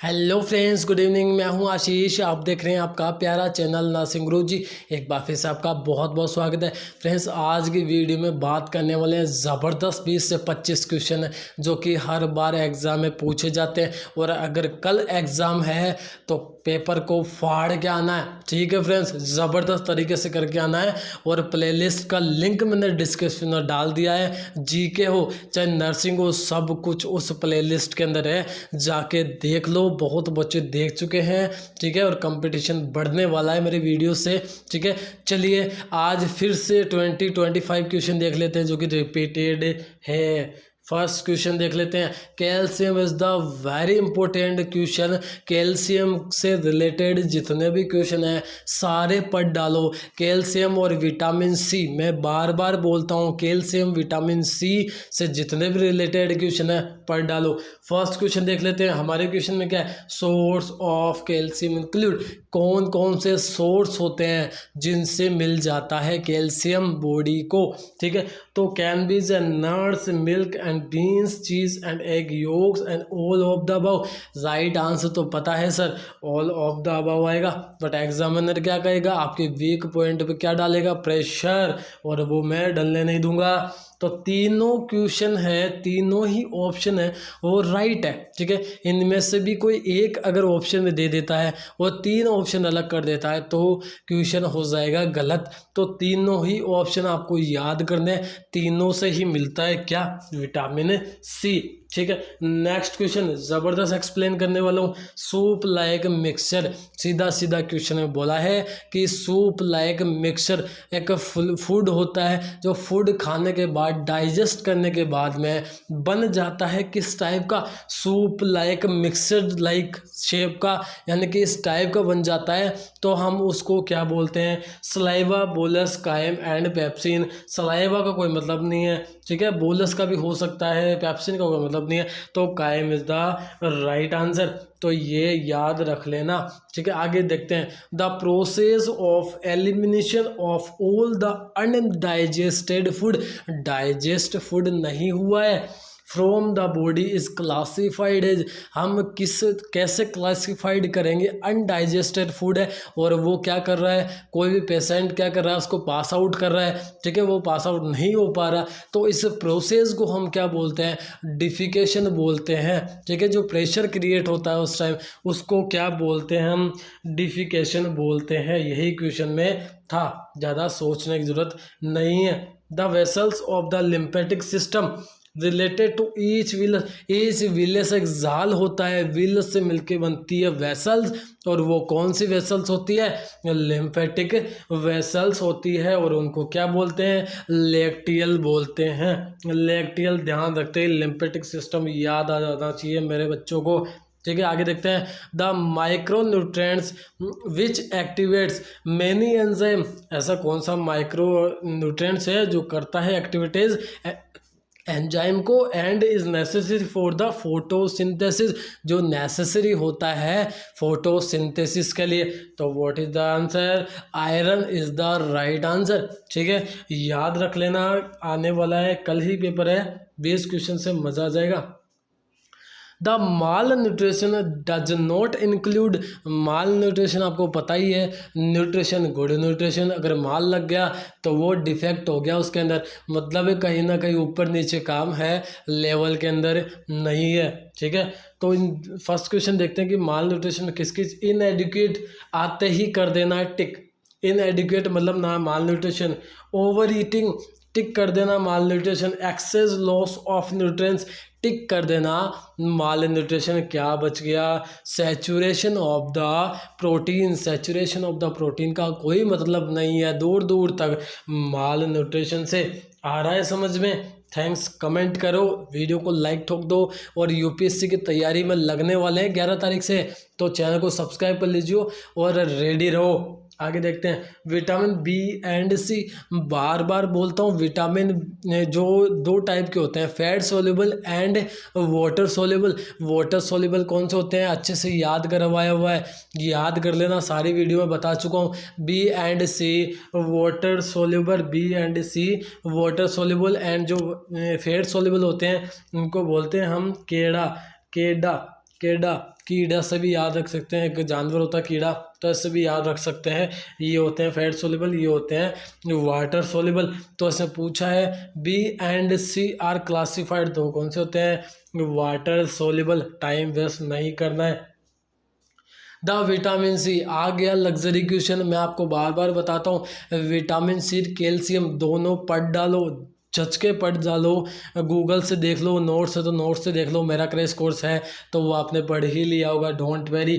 Hello friends, good evening. मैं हूं आशीष। आप देख रहे हैं आपका प्यारा चैनल नर्सिंग गुरु जी। एक बार फिर से आपका बहुत बहुत स्वागत है फ्रेंड्स। आज की वीडियो में बात करने वाले हैं ज़बरदस्त 20 से 25 क्वेश्चन है जो कि हर बार एग्ज़ाम में पूछे जाते हैं। और अगर कल एग्ज़ाम है तो पेपर को फाड़ के आना है, ठीक है फ्रेंड्स, ज़बरदस्त तरीके से करके आना है। और प्लेलिस्ट का लिंक मैंने डिस्क्रिप्शन में डाल दिया है। जीके हो चाहे नर्सिंग हो, सब कुछ उस प्लेलिस्ट के अंदर है, जाके देख लो। बहुत बच्चे देख चुके हैं, ठीक है, और कंपटीशन बढ़ने वाला है मेरी वीडियो से, ठीक है। चलिए आज फिर से 25 क्वेश्चन देख लेते हैं जो कि रिपीटेड है। फर्स्ट क्वेश्चन देख लेते हैं। Calcium is the very important question. Calcium से रिलेटेड जितने भी क्वेश्चन हैं सारे पढ़ डालो। कैल्शियम और विटामिन सी, मैं बार बार बोलता हूँ, कैल्शियम विटामिन सी से जितने भी रिलेटेड क्वेश्चन हैं पढ़ डालो। फर्स्ट क्वेश्चन देख लेते हैं। हमारे क्वेश्चन में क्या है? Source of calcium include. कौन कौन से सोर्स होते हैं जिनसे मिल जाता है कैल्शियम बॉडी को, ठीक है। तो can be nuts, milk and beans, cheese and egg yolks and all of the above. Right answer तो पता है sir, all of the above आएगा। बट एग्जामिनर क्या कहेगा? आपके वीक पॉइंट पे क्या डालेगा? प्रेशर, और वो मैं डलने नहीं दूंगा। तो तीनों क्वेश्चन है, तीनों ही ऑप्शन है वो राइट है, ठीक है। इनमें से भी कोई एक अगर ऑप्शन में दे देता है वो तीन ऑप्शन अलग कर देता है तो क्वेश्चन हो जाएगा गलत। तो तीनों ही ऑप्शन आपको याद करने हैं। तीनों से ही मिलता है क्या? विटामिन सी, ठीक है। नेक्स्ट क्वेश्चन ज़बरदस्त एक्सप्लेन करने वाला हूँ। सूप लाइक मिक्सचर, सीधा सीधा क्वेश्चन में बोला है कि सूप लाइक मिक्सचर एक फूड होता है जो फूड खाने के बाद, डाइजेस्ट करने के बाद में बन जाता है किस टाइप का? Soup like mixture, like shape का, यानी कि इस टाइप का बन जाता है। तो हम उसको क्या बोलते हैं? सलाइवा, बोलस, कायम एंड पेप्सिन। सलाइवा का कोई मतलब नहीं है, ठीक है। बोलस का भी हो सकता है, पेप्सिन का कोई मतलब नहीं है। तो कायम इज द राइट आंसर। तो ये याद रख लेना, ठीक है। आगे देखते हैं। The process of elimination of all the undigested food. Digest food नहीं हुआ है from the body is classified as. हम कैसे क्लासिफाइड करेंगे? अनडाइजेस्टेड फूड है और वो क्या कर रहा है? कोई भी पेशेंट क्या कर रहा है? उसको पास आउट कर रहा है, ठीक है। वो पास आउट नहीं हो पा रहा, तो इस प्रोसेस को हम क्या बोलते हैं? डिफिकेशन बोलते हैं, ठीक है। जो प्रेशर क्रिएट होता है उस टाइम, उसको क्या बोलते हैं? हम डिफिकेशन बोलते हैं। यही क्वेश्चन में था, ज़्यादा सोचने की जरूरत नहीं है। The vessels of the lymphatic system related to each will. Each will से एक जाल होता है, विल से मिलके बनती है वेसल्स, और वो कौन सी वेसल्स होती है? लिम्फेटिक वेसल्स होती है। और उनको क्या बोलते हैं? लैक्टियल बोलते हैं। लैक्टियल ध्यान रखते हैं, लिम्फेटिक सिस्टम याद आ जाना चाहिए मेरे बच्चों को, ठीक है। आगे देखते हैं। The micro nutrients which activates many enzyme. ऐसा कौन सा माइक्रो न्यूट्रिएंट्स है जो करता है एक्टिविटीज एंजाइम को? And is necessary for the photosynthesis, जो नेसेसरी होता है फोटोसिंथेसिस के लिए। तो what is the answer? Iron is the right answer, ठीक है। याद रख लेना, आने वाला है, कल ही पेपर है, 20 क्वेश्चन से मजा आ जाएगा। The mall nutrition does not include. Mall nutrition आपको पता ही है, न्यूट्रिशन गुड न्यूट्रिशन। अगर माल लग गया तो वो डिफेक्ट हो गया उसके अंदर, मतलब है कहीं ना कहीं ऊपर नीचे काम है, लेवल के अंदर नहीं है, ठीक है। तो फर्स्ट क्वेश्चन देखते हैं कि माल न्यूट्रिशन में किस किस। इनएडिक्वेट आते ही कर देना है टिक। इनएडिक्वेट मतलब ना malnutrition. Over eating tick कर देना, malnutrition. Excess loss of nutrients tick कर देना, माल न्यूट्रिशन। क्या बच गया? Saturation of the protein. Saturation of the protein का कोई मतलब नहीं है दूर दूर तक माल न्यूट्रिशन से। आ रहा है समझ में? थैंक्स। कमेंट करो, वीडियो को लाइक ठोक दो। और यूपीएससी की तैयारी में लगने वाले हैं 11 तारीख से, तो चैनल को सब्सक्राइब कर लीजिए और रेडी रहो। आगे देखते हैं। विटामिन बी एंड सी, बार बार बोलता हूँ, विटामिन जो दो टाइप के होते हैं, fat soluble and water soluble. Water soluble कौन से होते हैं? अच्छे से याद करवाया हुआ है, याद कर लेना, सारी वीडियो में बता चुका हूँ। B and C water soluble, B and C water soluble, and जो फैट सोल्यूबल होते हैं उनको बोलते हैं हम केड़ा, केडा कीड़ा, कीड़ा से भी याद रख सकते हैं, एक जानवर होता है कीड़ा, तो ऐसे भी याद रख सकते हैं। ये होते हैं फैट सोल्यूबल, ये होते हैं वाटर सोल्यूबल। तो ऐसे पूछा है B and C are classified, तो कौन से होते हैं? Water soluble. टाइम वेस्ट नहीं करना है। द विटामिन सी, आ गया लग्जरी क्वेश्चन। मैं आपको बार बार बताता हूँ, विटामिन सी कैल्शियम दोनों पढ़ डालो, झच के पढ़ डालो। गूगल से देख लो, नोट्स है तो नोट्स से देख लो। मेरा क्रैश कोर्स है तो वो आपने पढ़ ही लिया होगा, डोंट वेरी।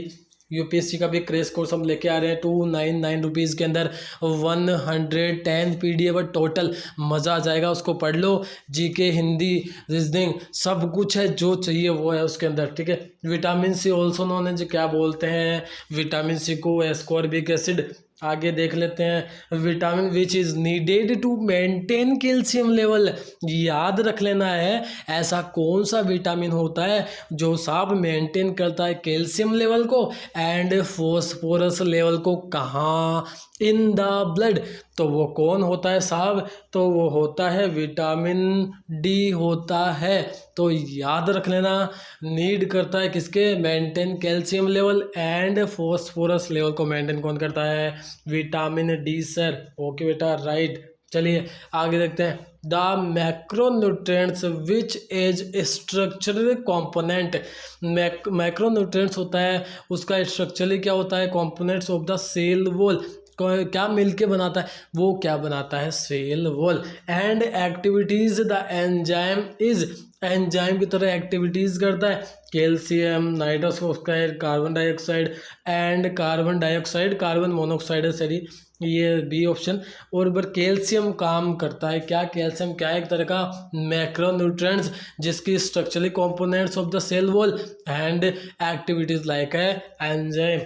यूपीएससी का भी क्रैश कोर्स हम लेके आ रहे हैं 299 रुपीज़ के अंदर, 110 PDF टोटल। मज़ा आ जाएगा, उसको पढ़ लो। जीके, हिंदी, रीजनिंग सब कुछ है, जो चाहिए वो है उसके अंदर, ठीक है। विटामिन सी ऑल्सो नोन है, जो क्या बोलते हैं विटामिन सी को? Ascorbic acid. आगे देख लेते हैं, vitamin which is needed to maintain calcium level. याद रख लेना है, ऐसा कौन सा विटामिन होता है जो साहब मेंटेन करता है कैल्शियम लेवल को एंड फॉस्फोरस लेवल को। कहाँ? In the blood. तो वो कौन होता है साहब? तो वो होता है विटामिन डी होता है। तो याद रख लेना, नीड करता है किसके? Maintain calcium level and phosphorus level को मेंटेन कौन करता है? Vitamin D sir. ओके बेटा, राइट। चलिए आगे देखते हैं, the macronutrients which is structural component. Macronutrients होता है, उसका स्ट्रक्चरली क्या होता है? Components of the cell wall. क्या मिलके बनाता है? वो क्या बनाता है? Cell wall. And activities the enzyme is, enzyme की तरह एक्टिविटीज करता है। Calcium, nitrous oxide, carbon dioxide and carbon monoxide है, सॉरी ये बी ऑप्शन। और पर कैल्शियम काम करता है क्या? कैल्शियम क्या है? एक तरह का मैक्रोन्यूट्रिएंट्स जिसकी structurally components of the cell wall and activities like है एंजाइम।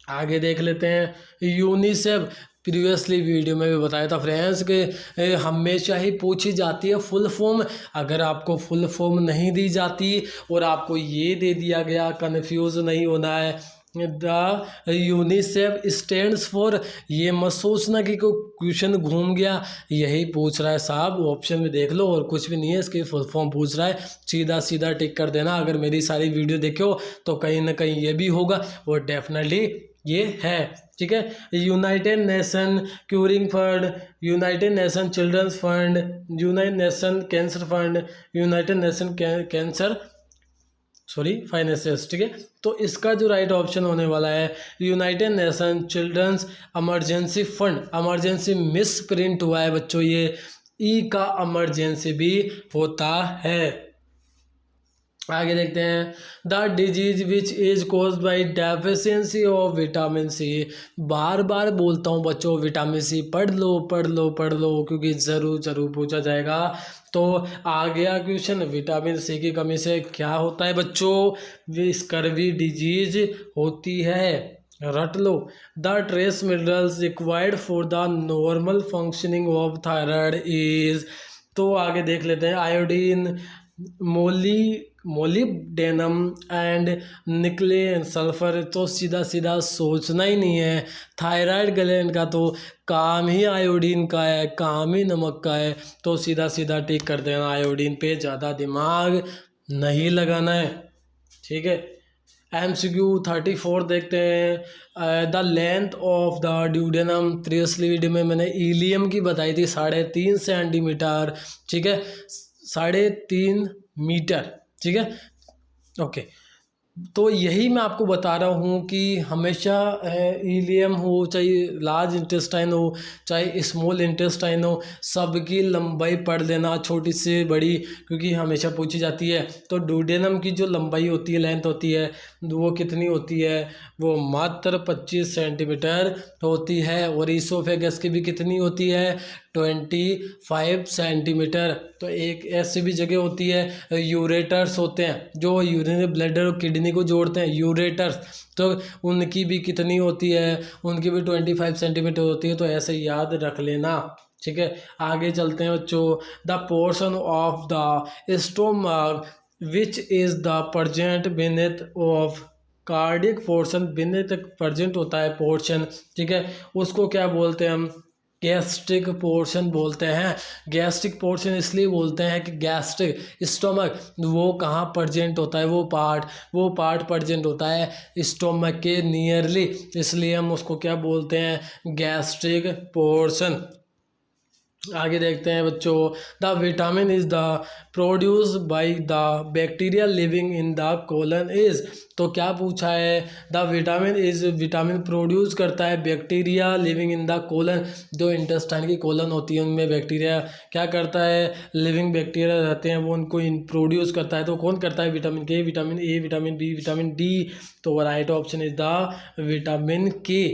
आगे देख लेते हैं, यूनिसेफ। प्रीवियसली वीडियो में भी बताया था फ्रेंड्स कि हमेशा ही पूछी जाती है फुल फॉर्म। अगर आपको फुल फॉर्म नहीं दी जाती और आपको ये दे दिया गया, कंफ्यूज नहीं होना है। द यूनिसेफ स्टैंड्स फॉर, ये मत सोचना कि कोई क्वेश्चन घूम गया, यही पूछ रहा है साहब, ऑप्शन में देख लो और कुछ भी नहीं है, इसकी फुल फॉर्म पूछ रहा है। सीधा सीधा टिक कर देना। अगर मेरी सारी वीडियो देखो तो कहीं ना कहीं ये भी होगा और डेफिनेटली ये है, ठीक है। United Nation curing fund, United Nation children's fund, United Nation cancer fund, United Nation cancer finances, ठीक है। तो इसका जो राइट ऑप्शन होने वाला है United Nation children's emergency fund. Emergency misprint हुआ है बच्चों, ये ई का इमरजेंसी भी होता है। आगे देखते हैं, the disease which is caused by deficiency of vitamin C. बार बार बोलता हूँ बच्चों, विटामिन सी पढ़ लो पढ़ लो पढ़ लो, क्योंकि ज़रूर पूछा जाएगा। तो आ गया क्वेश्चन, विटामिन सी की कमी से क्या होता है बच्चों? स्कर्वी डिजीज होती है, रट लो। The trace minerals required for the normal functioning of thyroid is. तो आगे देख लेते हैं, iodine, molybdenum and nickel, sulphur. तो सीधा सीधा सोचना ही नहीं है, थायराइड ग्लैंड का तो काम ही आयोडीन का है, काम ही नमक का है। तो सीधा सीधा टिक कर देना, आयोडीन पे ज़्यादा दिमाग नहीं लगाना है, ठीक है। MCQ 34 देखते हैं, the length of the duodenum. Previously video में मैंने इलियम की बताई थी 3.5 सेंटीमीटर, ठीक है, 3.5 मीटर, ठीक है, ओके। तो यही मैं आपको बता रहा हूँ कि हमेशा इलियम हो, चाहे लार्ज इंटेस्टाइन हो, चाहे स्मॉल इंटेस्टाइन हो, सबकी लंबाई पढ़ लेना, छोटी से बड़ी, क्योंकि हमेशा पूछी जाती है। तो ड्यूडेनम की जो लंबाई होती है, लेंथ होती है, वो कितनी होती है? वो मात्र 25 सेंटीमीटर होती है। और ईसोफेगस की भी कितनी होती है? 25 सेंटीमीटर। तो एक ऐसी भी जगह होती है, यूरेटर्स होते हैं जो यूरिनरी ब्लैडर और किडनी को जोड़ते हैं, यूरेटर्स। तो उनकी भी कितनी होती है? उनकी भी 25 सेंटीमीटर होती है। तो ऐसे याद रख लेना, ठीक है। आगे चलते हैं बच्चों, the portion of the stomach which is the present beneath of cardiac portion. Beneath present होता है पोर्शन, ठीक है, उसको क्या बोलते हैं हम? गैस्ट्रिक पोर्शन बोलते हैं। गैस्ट्रिक पोर्शन इसलिए बोलते हैं कि गैस्ट्रिक स्टोमक वो कहाँ प्रेजेंट होता है, वो पार्ट प्रेजेंट होता है स्टोमक के नियरली, इसलिए हम उसको क्या बोलते हैं, गैस्ट्रिक पोर्शन। आगे देखते हैं बच्चों, the vitamin is the produce by the bacteria living in the colon is. तो क्या पूछा है, द विटामिन प्रोड्यूस करता है bacteria living in the colon, जो इंटेस्टाइन की कोलन होती है उनमें बैक्टीरिया क्या करता है, लिविंग बैक्टीरिया रहते हैं वो उनको प्रोड्यूस करता है। तो कौन करता है, vitamin K, vitamin A, vitamin B, vitamin D. तो right option is the vitamin K.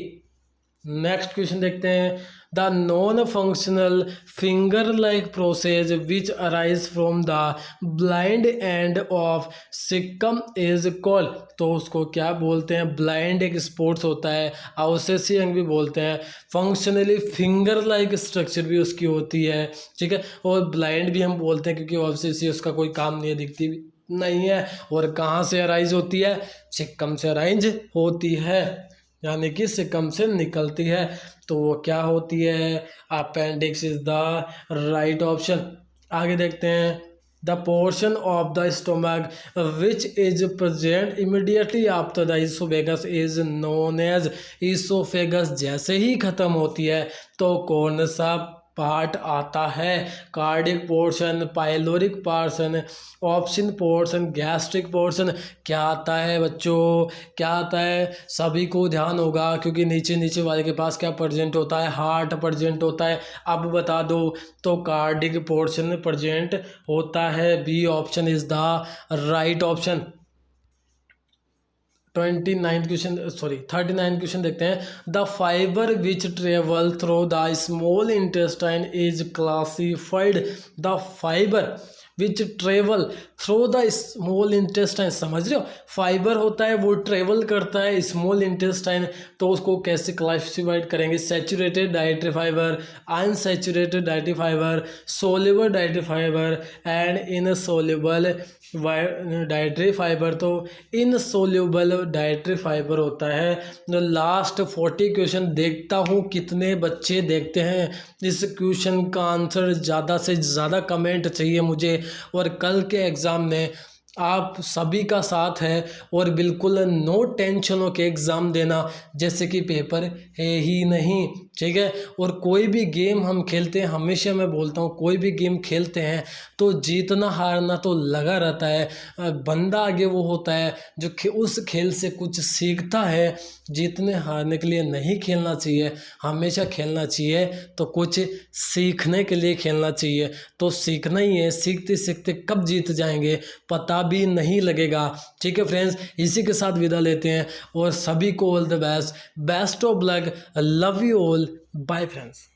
Next question देखते हैं, the non functional finger like process which arise from the blind end of caecum is called. तो उसको क्या बोलते हैं, blind एक sports होता है, अवशेषी अंग भी बोलते हैं, फंक्शनली फिंगर लाइक स्ट्रक्चर भी उसकी होती है, ठीक है, और ब्लाइंड भी हम बोलते हैं क्योंकि अवशेषी उसका कोई काम नहीं है, दिखती भी नहीं है। और कहाँ से अराइज होती है, सिक्कम से अराइज होती है, यानी कि सिक्कम से निकलती है। तो वो क्या होती है, appendix is the right option. आगे देखते हैं, the portion of the stomach which is present immediately after the oesophagus is known as. Oesophagus जैसे ही खत्म होती है तो कौन सा पार्ट आता है, cardiac portion, pyloric portion, option portion, gastric portion, क्या आता है बच्चों, क्या आता है, सभी को ध्यान होगा क्योंकि नीचे वाले के पास क्या प्रेजेंट होता है, हार्ट प्रेजेंट होता है। अब बता दो, तो कार्डिक पोर्शन प्रेजेंट होता है, B option is the right option. 39 question देखते हैं, the fibre which travel through the small intestine is classified. The fibre which travel through the small intestine, समझ रहे हो, फाइबर होता है वो ट्रेवल करता है स्मॉल इंटेस्टाइन, तो उसको कैसे क्लासिफाइड करेंगे, saturated dietary fibre, unsaturated dietary fibre, soluble dietary fibre and insoluble dietary fibre. तो इनसोल्यूबल डाइटरी फाइबर होता है। तो लास्ट 40 क्वेश्चन देखता हूँ कितने बच्चे देखते हैं इस क्वेश्चन का आंसर, ज़्यादा से ज़्यादा कमेंट चाहिए मुझे। और कल के एग्ज़ाम में आप सभी का साथ है और बिल्कुल नो टेंशन हो के एग्ज़ाम देना, जैसे कि पेपर है ही नहीं, ठीक है। और कोई भी गेम हम खेलते हैं, हमेशा मैं बोलता हूँ कोई भी गेम खेलते हैं तो जीतना हारना तो लगा रहता है। बंदा आगे वो होता है जो उस खेल से कुछ सीखता है। जीतने हारने के लिए नहीं खेलना चाहिए, हमेशा खेलना चाहिए तो कुछ सीखने के लिए खेलना चाहिए। तो सीखना ही है, सीखते सीखते कब जीत जाएंगे पता भी नहीं लगेगा, ठीक है फ्रेंड्स। इसी के साथ विदा लेते हैं और सभी को all the best, best of luck, love you all, bye friends.